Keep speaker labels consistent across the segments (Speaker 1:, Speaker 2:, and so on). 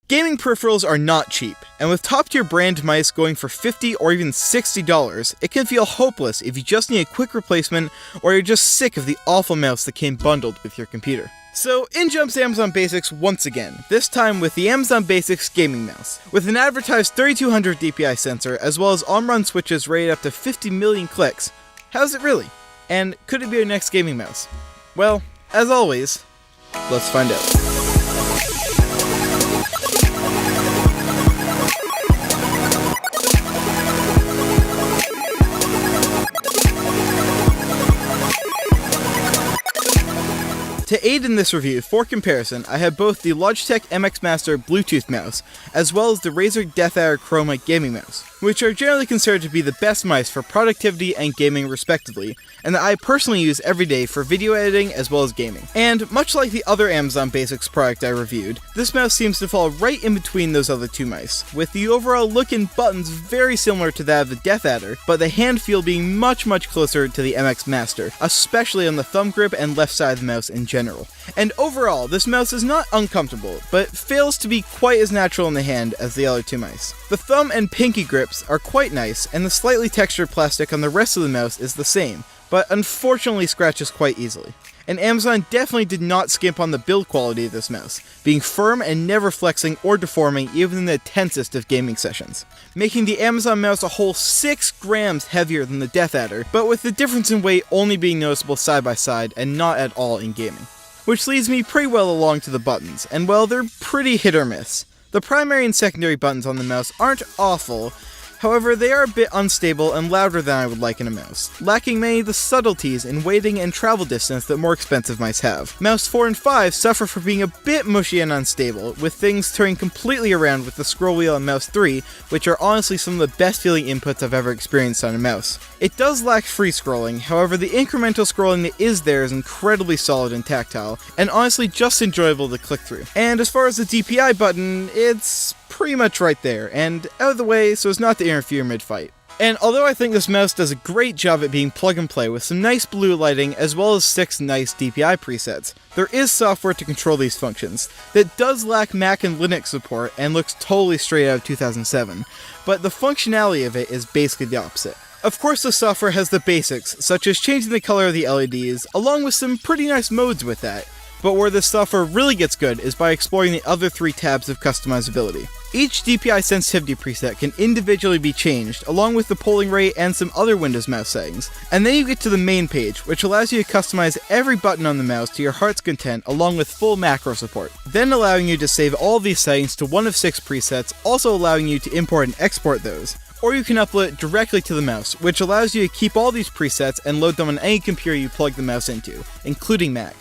Speaker 1: Gaming peripherals are not cheap, and with top-tier brand mice going for $50 or even $60, it can feel hopeless if you just need a quick replacement or you're just sick of the awful mouse that came bundled with your computer. So in jumps Amazon Basics once again, this time with the Amazon Basics gaming mouse. With an advertised 3200 DPI sensor, as well as on-run switches rated up to 50 million clicks. How's it really? And could it be our next gaming mouse? Well, as always, let's find out. To aid in this review, for comparison, I have both the Logitech MX Master Bluetooth mouse, as well as the Razer DeathAdder Chroma gaming mouse, which are generally considered to be the best mice for productivity and gaming respectively, and that I personally use every day for video editing as well as gaming. And much like the other Amazon Basics product I reviewed, this mouse seems to fall right in between those other two mice, with the overall look and buttons very similar to that of the DeathAdder, but the hand feel being much closer to the MX Master, especially on the thumb grip and left side of the mouse in general. And overall, this mouse is not uncomfortable, but fails to be quite as natural in the hand as the other two mice. The thumb and pinky grips are quite nice, and the slightly textured plastic on the rest of the mouse is the same, but unfortunately scratches quite easily. And Amazon definitely did not skimp on the build quality of this mouse, being firm and never flexing or deforming even in the tensest of gaming sessions, making the Amazon mouse a whole 6 grams heavier than the DeathAdder, but with the difference in weight only being noticeable side by side and not at all in gaming. Which leads me pretty well along to the buttons, and well, they're pretty hit or miss. The primary and secondary buttons on the mouse aren't awful, however they are a bit unstable and louder than I would like in a mouse, lacking many of the subtleties in weighting and travel distance that more expensive mice have. Mouse 4 and 5 suffer for being a bit mushy and unstable, with things turning completely around with the scroll wheel on mouse 3, which are honestly some of the best feeling inputs I've ever experienced on a mouse. It does lack free scrolling, however the incremental scrolling that is there is incredibly solid and tactile, and honestly just enjoyable to click through. And as far as the DPI button, it's pretty much right there, and out of the way so as not to interfere mid-fight. And although I think this mouse does a great job at being plug and play with some nice blue lighting as well as 6 nice DPI presets, there is software to control these functions that does lack Mac and Linux support and looks totally straight out of 2007, but the functionality of it is basically the opposite. Of course, the software has the basics, such as changing the color of the LEDs, along with some pretty nice modes with that, but where this software really gets good is by exploring the other 3 tabs of customizability. Each DPI sensitivity preset can individually be changed, along with the polling rate and some other Windows mouse settings, and then you get to the main page, which allows you to customize every button on the mouse to your heart's content, along with full macro support, then allowing you to save all these settings to one of 6 presets, also allowing you to import and export those. Or you can upload it directly to the mouse, which allows you to keep all these presets and load them on any computer you plug the mouse into, including Mac.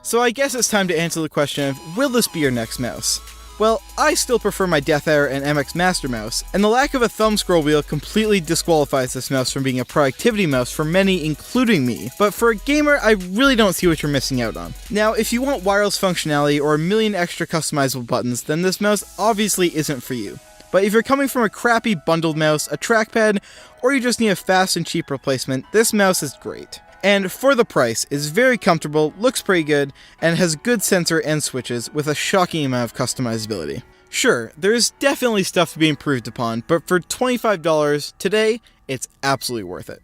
Speaker 1: So I guess it's time to answer the question of, will this be your next mouse? Well, I still prefer my DeathAdder and MX Master mouse, and the lack of a thumb scroll wheel completely disqualifies this mouse from being a productivity mouse for many, including me, but for a gamer, I really don't see what you're missing out on. Now, if you want wireless functionality or a million extra customizable buttons, then this mouse obviously isn't for you. But if you're coming from a crappy bundled mouse, a trackpad, or you just need a fast and cheap replacement, this mouse is great. And for the price, is very comfortable, looks pretty good, and has good sensor and switches with a shocking amount of customizability. Sure, there is definitely stuff to be improved upon, but for $25 today, it's absolutely worth it.